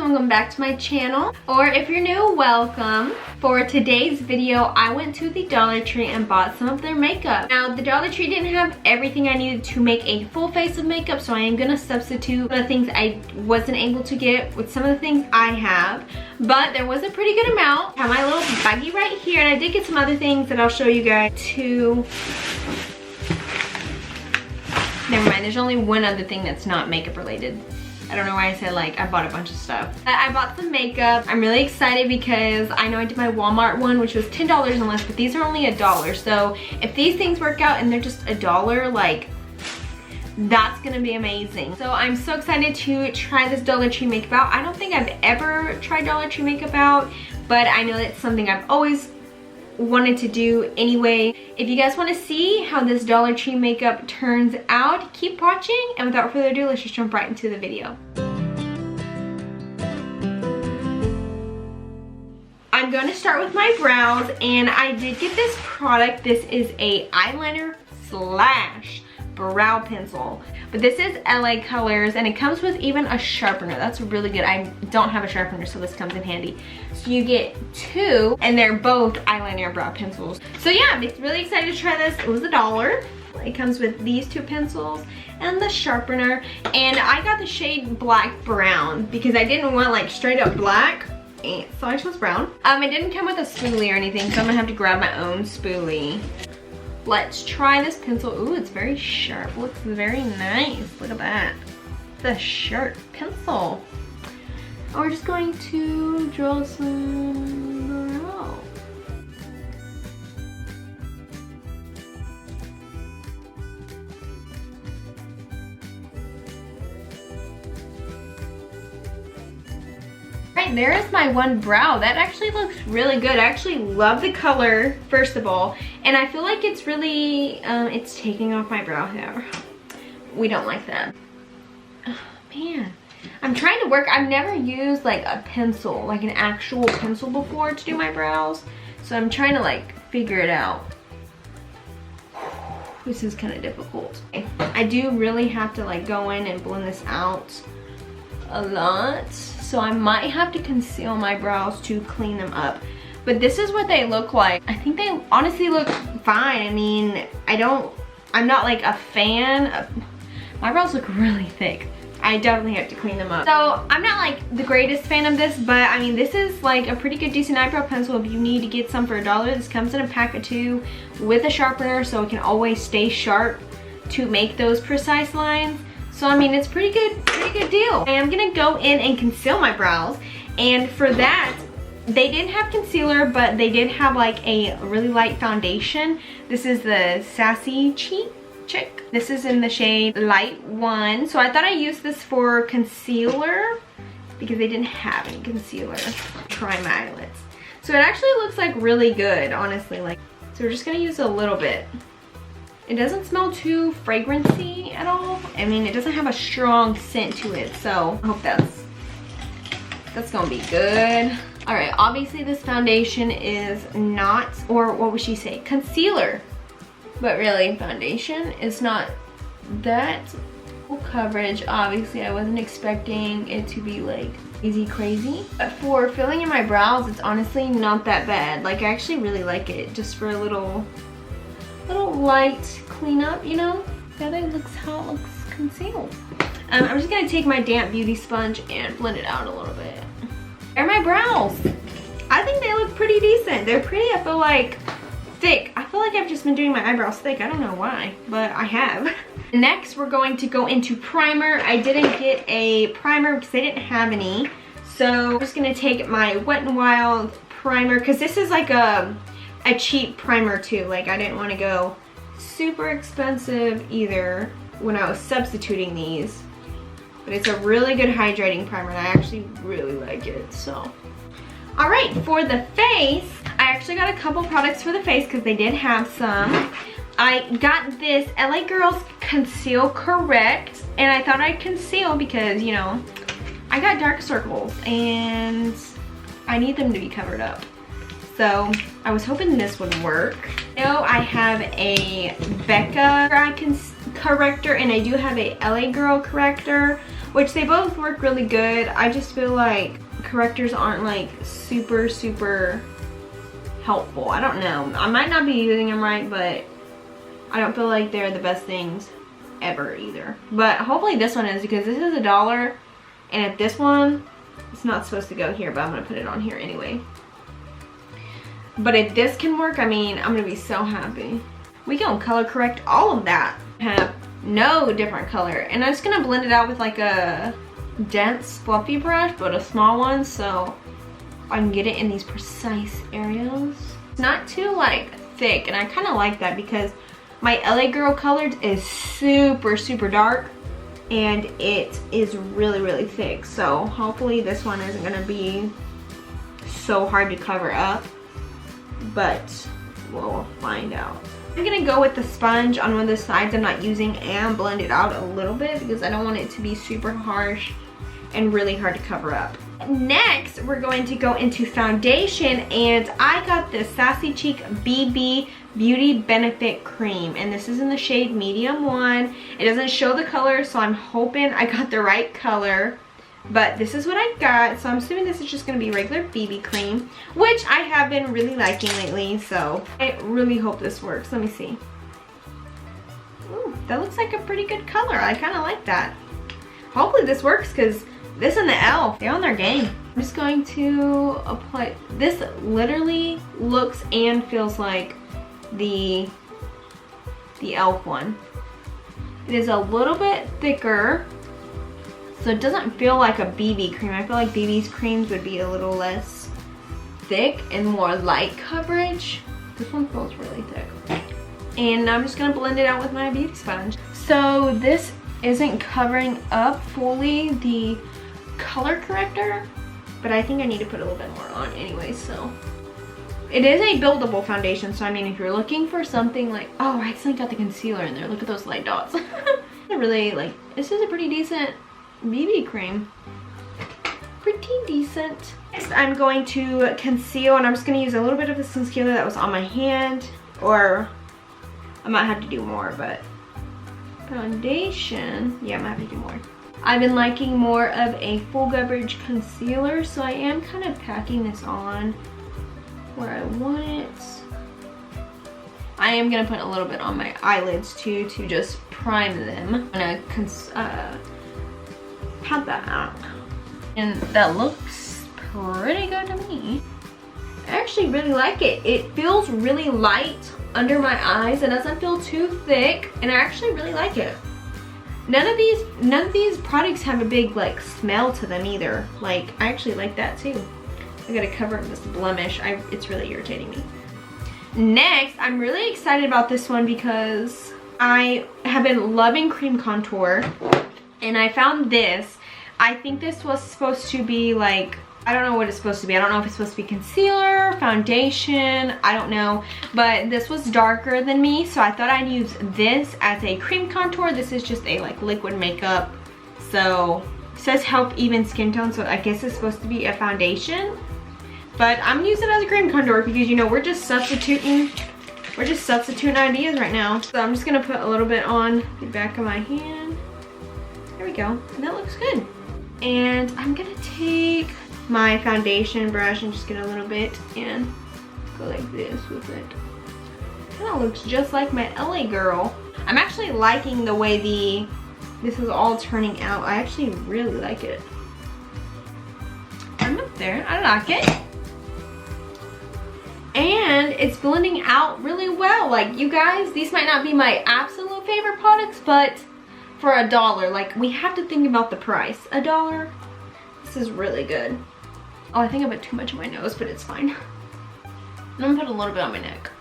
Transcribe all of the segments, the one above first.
welcome back to my channel. Or if you're new, welcome. For today's video, I went to the Dollar Tree and bought some of their makeup. Now, the Dollar Tree didn't have everything I needed to make a full face of makeup, so I am gonna substitute the things I wasn't able to get with some of the things I have. But there was a pretty good amount. I have my little baggie right here, and I did get some other things that I'll show you guys too. Never mind, there's only one other thing that's not makeup related. I don't know why I said like I bought a bunch of stuff. I bought some makeup. I'm really excited because I know I did my Walmart one, which was $10 and less, but these are only $1. So if these things work out and they're just $1, like that's gonna be amazing. So I'm so excited to try this Dollar Tree makeup out. I don't think I've ever tried Dollar Tree makeup out, but I know it's something I've always wanted to do anyway. If you guys want to see how this Dollar Tree makeup turns out, keep watching, and without further ado, let's just jump right into the video. I'm going to start with my brows, and I did get this product. This is a eyeliner slash brow pencil, but this is LA Colors, and it comes with even a sharpener. That's really good. I don't have a sharpener, so this comes in handy. So you get two, and they're both eyeliner brow pencils. So yeah, I'm really excited to try this. It was $1. It comes with these two pencils and the sharpener, and I got the shade Black Brown because I didn't want like straight up black, so I chose brown. It didn't come with a spoolie or anything, so I'm gonna have to grab my own spoolie. Let's try this pencil. Ooh, it's very sharp. Looks very nice. Look at that. It's a sharp pencil. And we're just going to draw some brow. Right, there is my one brow. That actually looks really good. I actually love the color, first of all, and I feel like it's really, it's taking off my brow hair. We don't like that. Oh, man. I'm trying to work. I've never used like a pencil, like an actual pencil before to do my brows, so I'm trying to like figure it out. This is kind of difficult. I do really have to like go in and blend this out a lot, so I might have to conceal my brows to clean them up. But this is what they look like. I think they honestly look fine. I mean, I'm not like a fan of, my brows look really thick. I definitely have to clean them up. So I'm not like the greatest fan of this, but I mean, this is like a pretty good decent eyebrow pencil if you need to get some for $1. This comes in a pack of 2 with a sharpener, so it can always stay sharp to make those precise lines. So I mean, it's pretty good deal. I am gonna go in and conceal my brows, and for that, they didn't have concealer, but they did have like a really light foundation. This is the Sassy Cheek Chick. This is in the shade Light 1. So I thought I'd use this for concealer because they didn't have any concealer. Try my eyelids. So it actually looks like really good, honestly. Like, so we're just gonna use a little bit. It doesn't smell too fragrancy at all. I mean, it doesn't have a strong scent to it, so I hope that's gonna be good. All right, obviously this foundation is not, or what would she say, concealer. But really, foundation is not that full coverage. Obviously, I wasn't expecting it to be like crazy. But for filling in my brows, it's honestly not that bad. Like, I actually really like it, just for a little light cleanup, you know? That looks how it looks concealed. I'm just gonna take my damp beauty sponge and blend it out a little bit. There are my brows. I think they look pretty decent. They're pretty, I feel like, thick. I feel like I've just been doing my eyebrows thick. I don't know why, but I have. Next, we're going to go into primer. I didn't get a primer because they didn't have any. So I'm just gonna take my Wet n Wild primer, because this is like a cheap primer too. Like, I didn't want to go super expensive either when I was substituting these. But it's a really good hydrating primer, and I actually really like it, so. All right, for the face, I actually got a couple products for the face because they did have some. I got this LA Girls Conceal Correct, and I thought I'd conceal because, you know, I got dark circles and I need them to be covered up. So I was hoping this would work. Now I have a Becca eye corrector, and I do have a LA Girl corrector, which they both work really good. I just feel like correctors aren't like super helpful. I don't know. I might not be using them right, but I don't feel like they're the best things ever either. But hopefully this one is, because this is $1, and if this one, it's not supposed to go here, but I'm gonna put it on here anyway. But if this can work, I mean, I'm gonna be so happy. We can color correct all of that. Have no different color. And I'm just gonna blend it out with like a dense fluffy brush, but a small one, so I can get it in these precise areas. It's not too like thick, and I kind of like that because my LA Girl Colored is super dark, and it is really thick. So hopefully this one isn't gonna be so hard to cover up, but we'll find out. I'm gonna go with the sponge on one of the sides I'm not using and blend it out a little bit because I don't want it to be super harsh and really hard to cover up. Next, we're going to go into foundation, and I got this Sassy Cheek BB Beauty Benefit Cream, and this is in the shade medium 1. It doesn't show the color, so I'm hoping I got the right color, but this is what I got. So I'm assuming this is just going to be regular BB cream, which I have been really liking lately, so I really hope this works. Let me see. Ooh, that looks like a pretty good color. I kind of like that. Hopefully this works, because this and the e.l.f., they're on their game. I'm just going to apply. This literally looks and feels like the e.l.f. one. It is a little bit thicker, so it doesn't feel like a BB cream. I feel like BB's creams would be a little less thick and more light coverage. This one feels really thick. And I'm just gonna blend it out with my beauty sponge. So this isn't covering up fully the color corrector, but I think I need to put a little bit more on anyway. So it is a buildable foundation, so I mean, if you're looking for something like, oh, I accidentally got the concealer in there, look at those light dots. I really like, this is a pretty decent BB cream. Pretty decent. Next, I'm going to conceal, and I'm just going to use a little bit of this concealer that was on my hand, or I might have to do more, but foundation, yeah, I might have to do more. I've been liking more of a full coverage concealer, so I am kind of packing this on where I want it. I am gonna put a little bit on my eyelids too, to just prime them. I'm gonna pat that out. And that looks pretty good to me. I actually really like it. It feels really light under my eyes. It doesn't feel too thick, and I actually really like it. None of these products have a big like smell to them either. Like, I actually like that too. I gotta cover up this blemish. It's really irritating me. Next, I'm really excited about this one because I have been loving cream contour, and I found this. I think this was supposed to be like, I don't know what it's supposed to be. I don't know if it's supposed to be concealer, foundation, I don't know. But this was darker than me, so I thought I'd use this as a cream contour. This is just a like liquid makeup. So it says help even skin tone, so I guess it's supposed to be a foundation. But I'm gonna use it as a cream contour because, you know, we're just substituting ideas right now. So I'm just gonna put a little bit on the back of my hand. There we go, and that looks good. And I'm gonna take my foundation brush and just get a little bit and go like this with it. Kind of looks just like my LA Girl. I'm actually liking the way this is all turning out. I actually really like it. I'm up there, I like it. And it's blending out really well. Like, you guys, these might not be my absolute favorite products, but for $1, like, we have to think about the price. $1, this is really good. Oh, I think I put too much on my nose, but it's fine. I'm gonna put a little bit on my neck.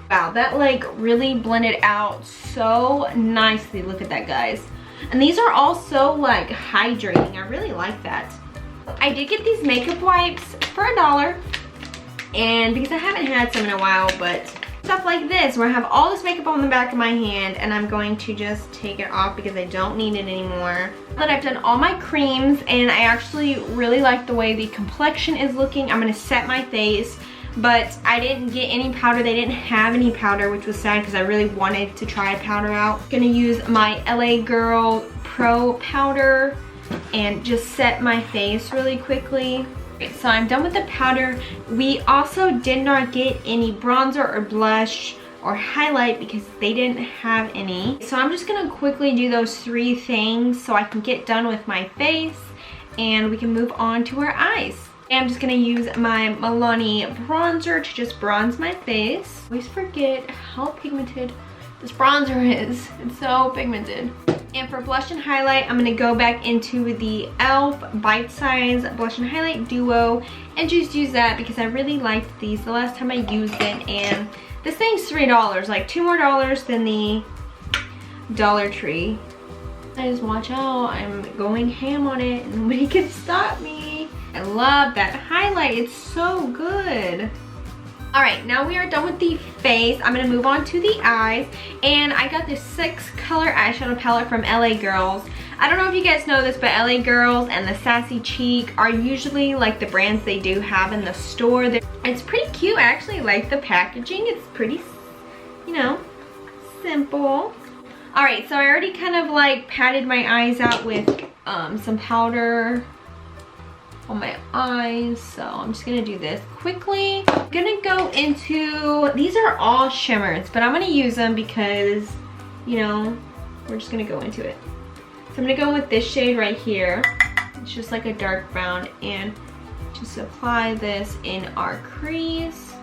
Wow, that like really blended out so nicely. Look at that, guys. And these are all so like hydrating. I really like that. I did get these makeup wipes for $1, and because I haven't had some in a while, but stuff like this where I have all this makeup on the back of my hand, and I'm going to just take it off because I don't need it anymore. Now that I've done all my creams, and I actually really like the way the complexion is looking, I'm going to set my face, but I didn't get any powder. They didn't have any powder, which was sad because I really wanted to try a powder out. I'm going to use my LA Girl Pro powder and just set my face really quickly. Okay, so I'm done with the powder. We also did not get any bronzer or blush or highlight because they didn't have any. So I'm just gonna quickly do those 3 things so I can get done with my face and we can move on to our eyes. And I'm just gonna use my Milani bronzer to just bronze my face. I always forget how pigmented this bronzer is. It's so pigmented. And for blush and highlight, I'm gonna go back into the e.l.f. Bite Size Blush and Highlight Duo and just use that because I really liked these the last time I used it, and this thing's $3, like $2 more than the Dollar Tree. I just watch out, I'm going ham on it and nobody can stop me. I love that highlight, it's so good. All right, now we are done with the face. I'm gonna move on to the eyes, and I got this 6-color eyeshadow palette from LA Girls. I don't know if you guys know this, but LA Girls and the Sassy Cheek are usually like the brands they do have in the store. It's pretty cute. I actually like the packaging. It's pretty, you know, simple. All right, so I already kind of like patted my eyes out with some powder on my eyes, so I'm just gonna do this quickly. I'm gonna go into, these are all shimmers, but I'm gonna use them because, you know, we're just gonna go into it. So I'm gonna go with this shade right here. It's just like a dark brown, and just apply this in our crease.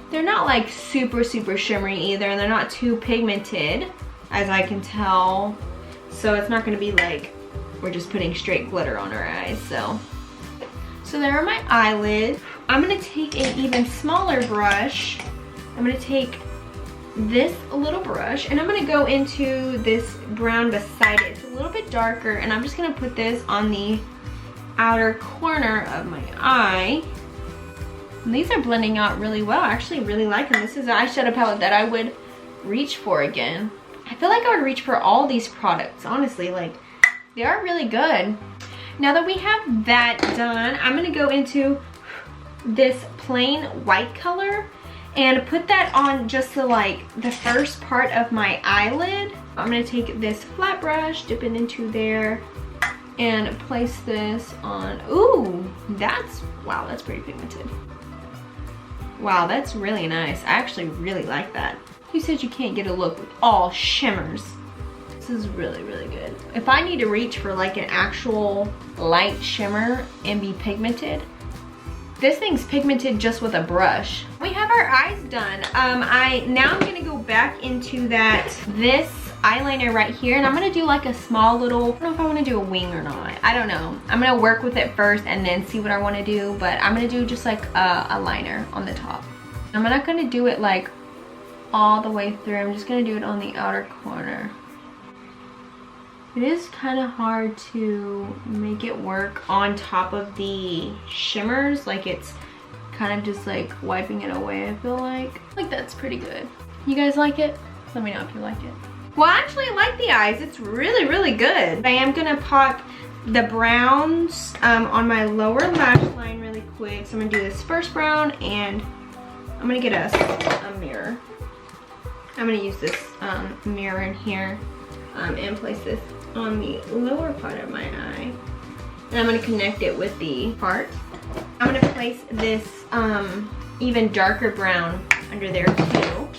They're not like super shimmery either, and they're not too pigmented, as I can tell. So it's not gonna be like we're just putting straight glitter on our eyes, So there are my eyelids. I'm gonna take an even smaller brush. I'm gonna take this little brush and I'm gonna go into this brown beside it. It's a little bit darker, and I'm just gonna put this on the outer corner of my eye. And these are blending out really well. I actually really like them. This is an eyeshadow palette that I would reach for again. I feel like I would reach for all these products, honestly. Like, they are really good. Now that we have that done, I'm gonna go into this plain white color and put that on just the first part of my eyelid. I'm gonna take this flat brush, dip it into there, and place this on. Ooh, wow, that's pretty pigmented. Wow, that's really nice. I actually really like that. Who said you can't get a look with all shimmers? This is really good. If I need to reach for like an actual light shimmer and be pigmented, this thing's pigmented just with a brush. We have our eyes done. Now I'm gonna go back into this eyeliner right here, and I'm gonna do like a small little, I don't know if I wanna do a wing or not. I don't know. I'm gonna work with it first and then see what I wanna do, but I'm gonna do just like a liner on the top. I'm not gonna do it like all the way through. I'm just gonna do it on the outer corner. It is kind of hard to make it work on top of the shimmers. Like, it's kind of just like wiping it away, I feel like. Like, that's pretty good. You guys like it? Let me know if you like it. Well, I actually like the eyes. It's really good. I am gonna pop the browns on my lower lash line really quick. So I'm gonna do this first brown, and I'm gonna get a mirror. I'm gonna use this mirror in here and place this on the lower part of my eye. And I'm gonna connect it with the part. I'm gonna place this even darker brown under there too.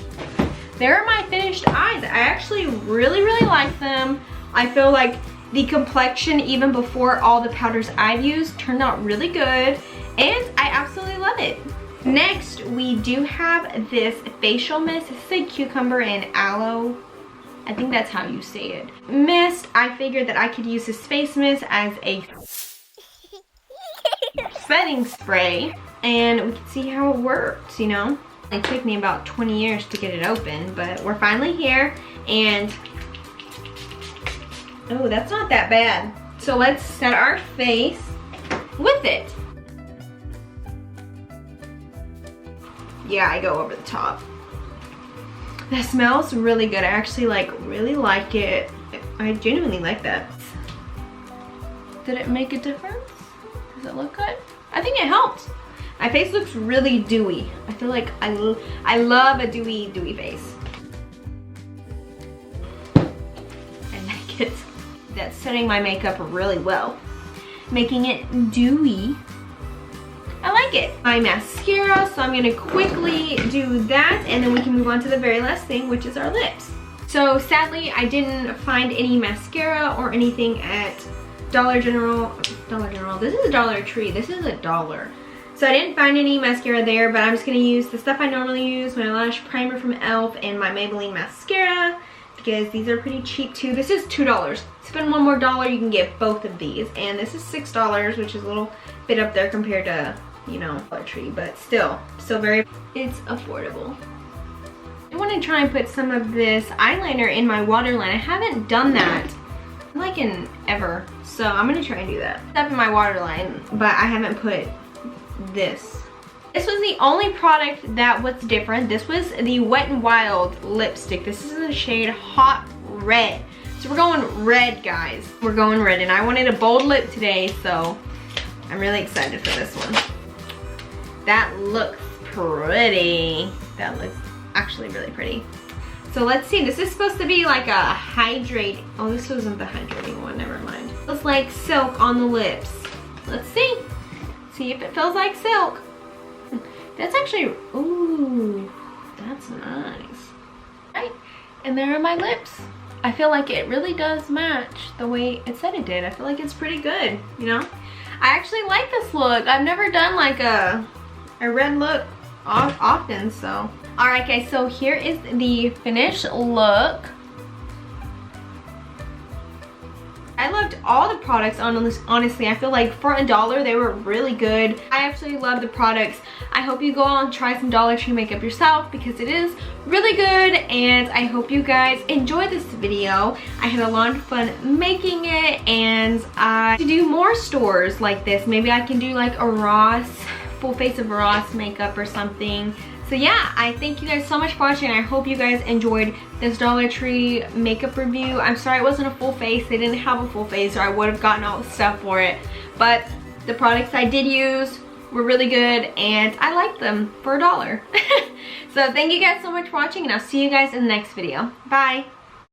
There are my finished eyes. I actually really like them. I feel like the complexion, even before all the powders I've used, turned out really good, and I absolutely love it. Next, we do have this facial mist. This is a cucumber and aloe, I think that's how you say it, mist. I figured that I could use this face mist as a setting spray, and we can see how it works, you know. It took me about 20 years to get it open, but we're finally here, and oh, that's not that bad. So let's set our face with it. Yeah, I go over the top. That smells really good. I actually really like it. I genuinely like that. Did it make a difference? Does it look good? I think it helped. My face looks really dewy. I feel like I love a dewy face. I like it. that's setting my makeup really well, making it dewy. I like it. My mascara, so I'm gonna quickly do that and then we can move on to the very last thing, which is our lips. So sadly, I didn't find any mascara or anything at Dollar General, this is a Dollar Tree, this is $1. So I didn't find any mascara there, but I'm just gonna use the stuff I normally use, my lash primer from e.l.f. and my Maybelline mascara, because these are pretty cheap too. This is $2. Spend one more dollar, you can get both of these. And this is $6, which is a little bit up there compared to, you know, Dollar Tree, but still very, it's affordable. I want to try and put some of this eyeliner in my waterline. I haven't done that like in ever, so I'm gonna try and do that. Stuff in my waterline, but I haven't put this. This was the only product that was different. This was the Wet n Wild lipstick. This is in the shade Hot Red. So we're going red, guys. We're going red, and I wanted a bold lip today, so I'm really excited for this one. That looks pretty. That looks actually really pretty. So let's see, this is supposed to be like a hydrate. Oh, this wasn't the hydrating one, never mind. It looks like silk on the lips. Let's see. See if it feels like silk. That's actually, ooh, that's nice. Right, and there are my lips. I feel like it really does match the way it said it did. I feel like it's pretty good, you know? I actually like this look. I've never done like a red look often, so. All right, guys, so here is the finished look. I loved all the products, honestly. I feel like for $1, they were really good. I absolutely love the products. I hope you go out and try some Dollar Tree makeup yourself because it is really good, and I hope you guys enjoyed this video. I had a lot of fun making it, and to do more stores like this. Maybe I can do like a Ross, full face of Ross makeup or something. So yeah, I thank you guys so much for watching. I hope you guys enjoyed this Dollar Tree makeup review. I'm sorry it wasn't a full face. They didn't have a full face, or I would have gotten all the stuff for it. But the products I did use were really good, and I liked them for $1. So thank you guys so much for watching, and I'll see you guys in the next video. Bye.